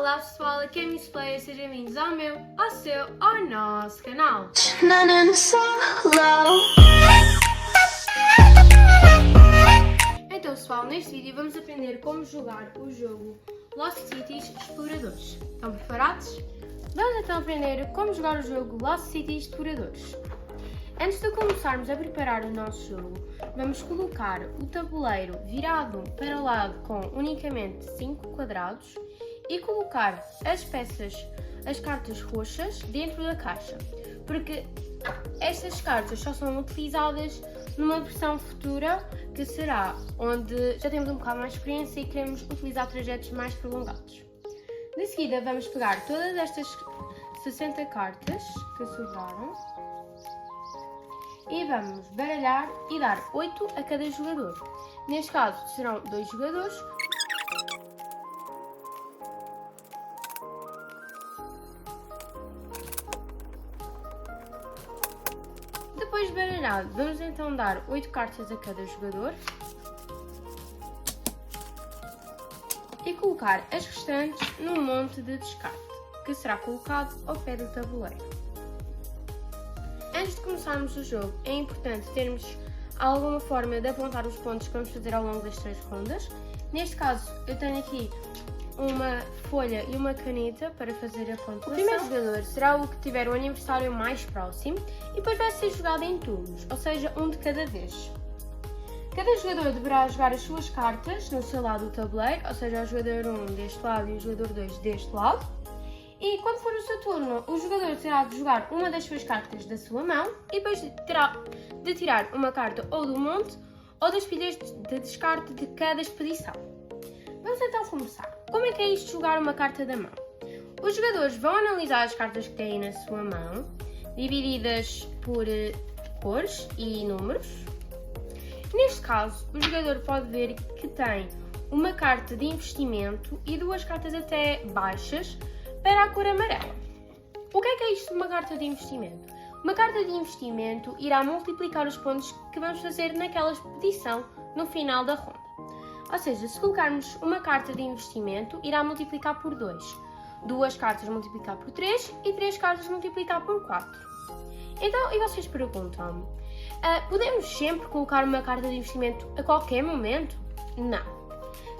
Olá pessoal, aqui é a Miss Play, sejam bem-vindos ao meu, ao seu, ao nosso canal. Então pessoal, neste vídeo vamos aprender como jogar o jogo Lost Cities Exploradores. Estão preparados? Vamos então aprender como jogar o jogo Lost Cities Exploradores. Antes de começarmos a preparar o nosso jogo, vamos colocar o tabuleiro virado para o lado com unicamente 5 quadrados e colocar as cartas roxas dentro da caixa, porque estas cartas só são utilizadas numa versão futura que será onde já temos um bocado mais de experiência e queremos utilizar trajetos mais prolongados. De seguida vamos pegar todas estas 60 cartas que sobraram e vamos baralhar e dar 8 a cada jogador. Neste caso serão 2 jogadores. Depois de baralhado, vamos então dar 8 cartas a cada jogador e colocar as restantes num monte de descarte, que será colocado ao pé do tabuleiro. Antes de começarmos o jogo, é importante termos alguma forma de apontar os pontos que vamos fazer ao longo das 3 rondas. Neste caso, eu tenho aqui uma folha e uma caneta para fazer a pontuação. O primeiro jogador será o que tiver o aniversário mais próximo e depois vai ser jogado em turnos, ou seja, um de cada vez. Cada jogador deverá jogar as suas cartas no seu lado do tabuleiro, ou seja, o jogador 1 deste lado e o jogador 2 deste lado. E quando for o seu turno, o jogador terá de jogar uma das suas cartas da sua mão e depois terá de tirar uma carta ou do monte ou das pilhas de descarte de cada expedição. Vamos então começar. Como é que é isto de jogar uma carta da mão? Os jogadores vão analisar as cartas que têm na sua mão, divididas por cores e números. Neste caso, o jogador pode ver que tem uma carta de investimento e 2 cartas até baixas para a cor amarela. O que é isto de uma carta de investimento? Uma carta de investimento irá multiplicar os pontos que vamos fazer naquela expedição no final da ronda. Ou seja, se colocarmos uma carta de investimento, irá multiplicar por 2. 2 cartas multiplicar por 3 e 3 cartas multiplicar por 4. Então, e vocês perguntam-me, podemos sempre colocar uma carta de investimento a qualquer momento? Não.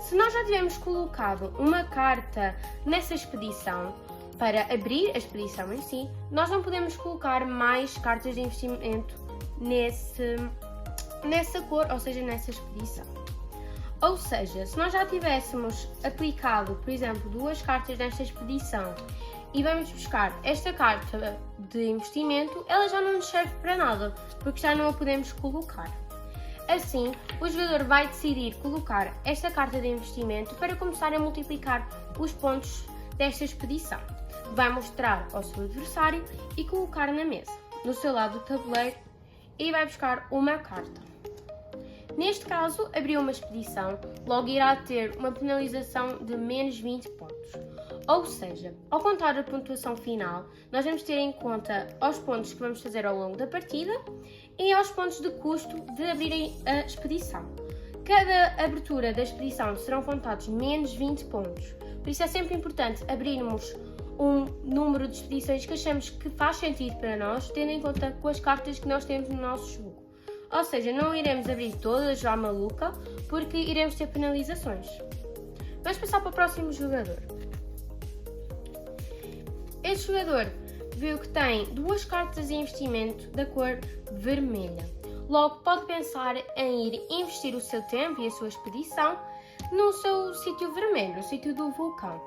Se nós já tivermos colocado uma carta nessa expedição para abrir a expedição em si, nós não podemos colocar mais cartas de investimento nessa cor, ou seja, nessa expedição. Ou seja, se nós já tivéssemos aplicado, por exemplo, 2 cartas nesta expedição e vamos buscar esta carta de investimento, ela já não nos serve para nada, porque já não a podemos colocar. Assim, o jogador vai decidir colocar esta carta de investimento para começar a multiplicar os pontos desta expedição. Vai mostrar ao seu adversário e colocar na mesa, no seu lado do tabuleiro, e vai buscar uma carta. Neste caso, abriu uma expedição, logo irá ter uma penalização de menos 20 pontos. Ou seja, ao contar a pontuação final, nós vamos ter em conta os pontos que vamos fazer ao longo da partida e aos pontos de custo de abrirem a expedição. Cada abertura da expedição serão contados menos 20 pontos. Por isso é sempre importante abrirmos um número de expedições que achamos que faz sentido para nós, tendo em conta com as cartas que nós temos no nosso jogo. Ou seja, não iremos abrir todas já maluca, porque iremos ter penalizações. Vamos passar para o próximo jogador. Este jogador viu que tem 2 cartas de investimento da cor vermelha. Logo, pode pensar em ir investir o seu tempo e a sua expedição no seu sítio vermelho, no sítio do vulcão.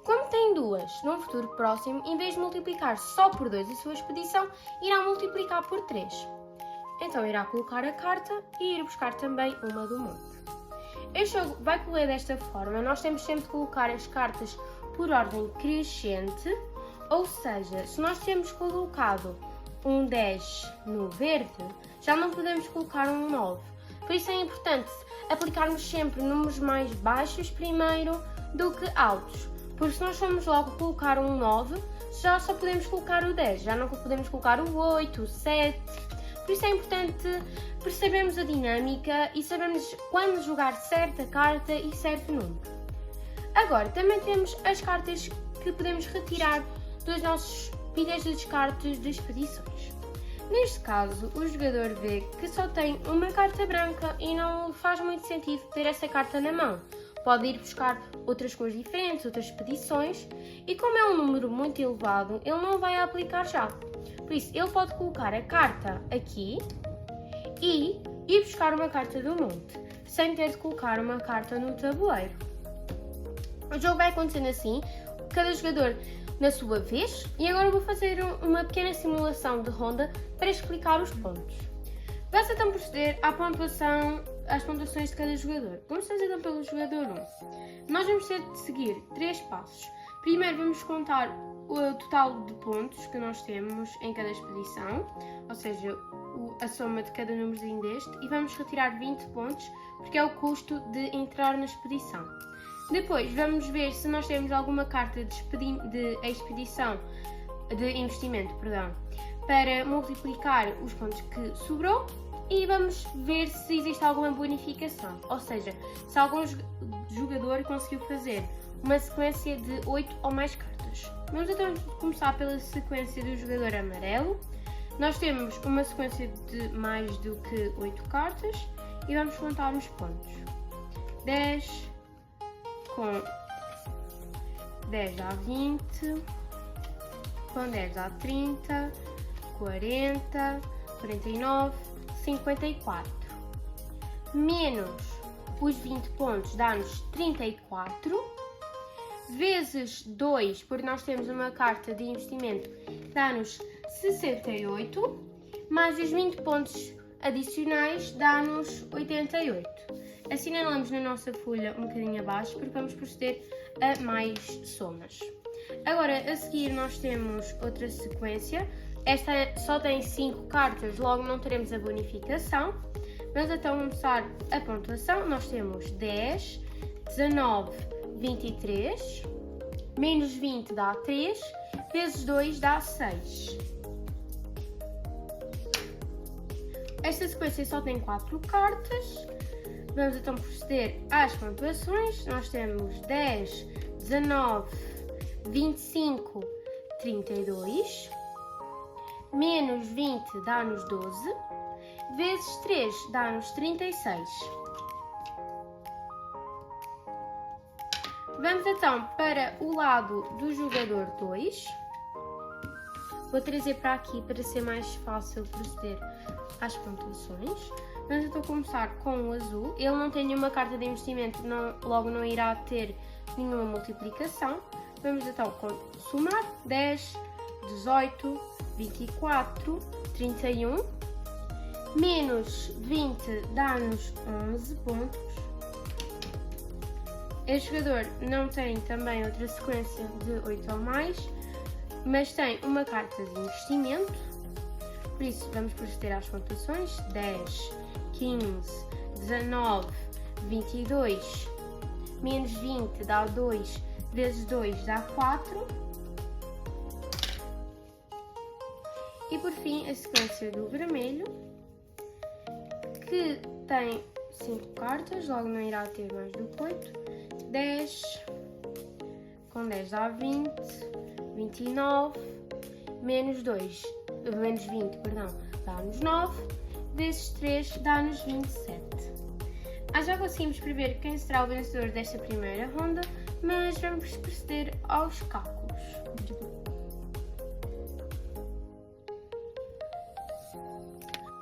Como tem 2 num futuro próximo, em vez de multiplicar só por 2 a sua expedição, irá multiplicar por 3. Então irá colocar a carta e ir buscar também uma do monte. Este jogo vai correr desta forma, nós temos sempre de colocar as cartas por ordem crescente, ou seja, se nós temos colocado um 10 no verde, já não podemos colocar um 9. Por isso é importante aplicarmos sempre números mais baixos primeiro do que altos. Porque se nós formos logo colocar um 9, já só podemos colocar o 10, já não podemos colocar o 8, o 7... Por isso é importante percebermos a dinâmica e sabermos quando jogar certa carta e certo número. Agora, também temos as cartas que podemos retirar dos nossos pilhas de descartes de expedições. Neste caso, o jogador vê que só tem uma carta branca e não faz muito sentido ter essa carta na mão. Pode ir buscar outras cores diferentes, outras expedições, e como é um número muito elevado, ele não vai aplicar já. Por isso, ele pode colocar a carta aqui e ir buscar uma carta do monte, sem ter de colocar uma carta no tabuleiro. O jogo vai acontecendo assim, cada jogador na sua vez, e agora eu vou fazer uma pequena simulação de ronda para explicar os pontos. Vamos então proceder às pontuações de cada jogador. Começamos então pelo jogador 1. Nós vamos ter de seguir 3 passos. Primeiro vamos contar o total de pontos que nós temos em cada expedição, ou seja, a soma de cada númerozinho deste, e vamos retirar 20 pontos, porque é o custo de entrar na expedição. Depois vamos ver se nós temos alguma carta de investimento, para multiplicar os pontos que sobrou, e vamos ver se existe alguma bonificação, ou seja, se algum jogador conseguiu fazer uma sequência de 8 ou mais cartas. Vamos então começar pela sequência do jogador amarelo. Nós temos uma sequência de mais do que 8 cartas e vamos contar os pontos. 10 com 10 dá 20, com 10 dá 30, 40, 49, 54. Menos os 20 pontos dá-nos 34, vezes 2, porque nós temos uma carta de investimento, dá-nos 68, mais os 20 pontos adicionais dá-nos 88. Assinalamos na nossa folha um bocadinho abaixo, porque vamos proceder a mais somas. Agora, a seguir, nós temos outra sequência. Esta só tem 5 cartas, logo não teremos a bonificação. Vamos então começar a pontuação. Nós temos 10, 19, 23, menos 20 dá 3, vezes 2 dá 6. Esta sequência só tem 4 cartas. Vamos então proceder às pontuações. Nós temos 10, 19, 25, 32, menos 20 dá-nos 12, vezes 3 dá-nos 36. Vamos então para o lado do jogador 2. Vou trazer para aqui para ser mais fácil proceder às pontuações. Vamos então começar com o azul. Ele não tem nenhuma carta de investimento, logo não irá ter nenhuma multiplicação. Vamos então somar 10, 18, 24, 31, menos 20 dá-nos 11 pontos. Este jogador não tem também outra sequência de 8 ou mais, mas tem uma carta de investimento, por isso vamos proceder às pontuações. 10, 15, 19, 22, menos 20 dá 2, vezes 2 dá 4. E por fim a sequência do vermelho, que tem 5 cartas, logo não irá ter mais do que 8. 10, com 10 dá 20, 29, menos 20, dá-nos 9, vezes 3 dá-nos 27. Já conseguimos prever quem será o vencedor desta primeira ronda, mas vamos proceder aos cálculos.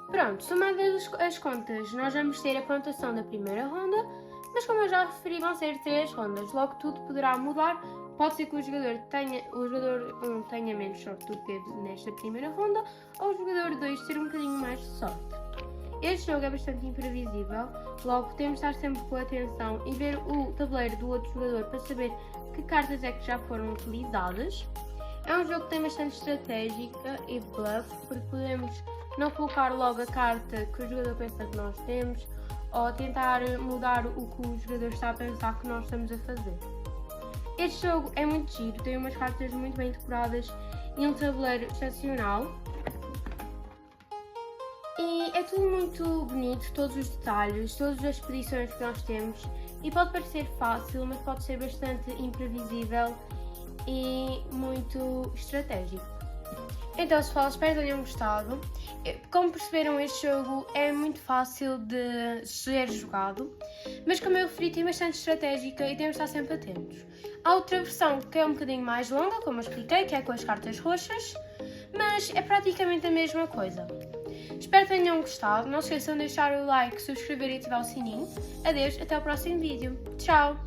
Pronto, somadas as contas, nós vamos ter a pontuação da primeira ronda, mas como eu já referi, vão ser 3 rondas, logo tudo poderá mudar. Pode ser que o jogador 1 tenha menos sorte do que teve nesta primeira ronda, ou o jogador 2 ter um bocadinho mais de sorte. Este jogo é bastante imprevisível, logo temos de estar sempre com atenção e ver o tabuleiro do outro jogador para saber que cartas é que já foram utilizadas. É um jogo que tem bastante estratégica e bluff, porque podemos não colocar logo a carta que o jogador pensa que nós temos, ou tentar mudar o que o jogador está a pensar que nós estamos a fazer. Este jogo é muito giro, tem umas cartas muito bem decoradas e um tabuleiro excepcional. E é tudo muito bonito, todos os detalhes, todas as expedições que nós temos, e pode parecer fácil, mas pode ser bastante imprevisível e muito estratégico. Então, pessoal, espero que tenham gostado. Como perceberam, este jogo é muito fácil de ser jogado, mas como eu referi, tem bastante estratégica e temos de estar sempre atentos. Há outra versão que é um bocadinho mais longa, como eu expliquei, que é com as cartas roxas, mas é praticamente a mesma coisa. Espero que tenham gostado. Não se esqueçam de deixar o like, subscrever e ativar o sininho. Adeus, até o próximo vídeo. Tchau!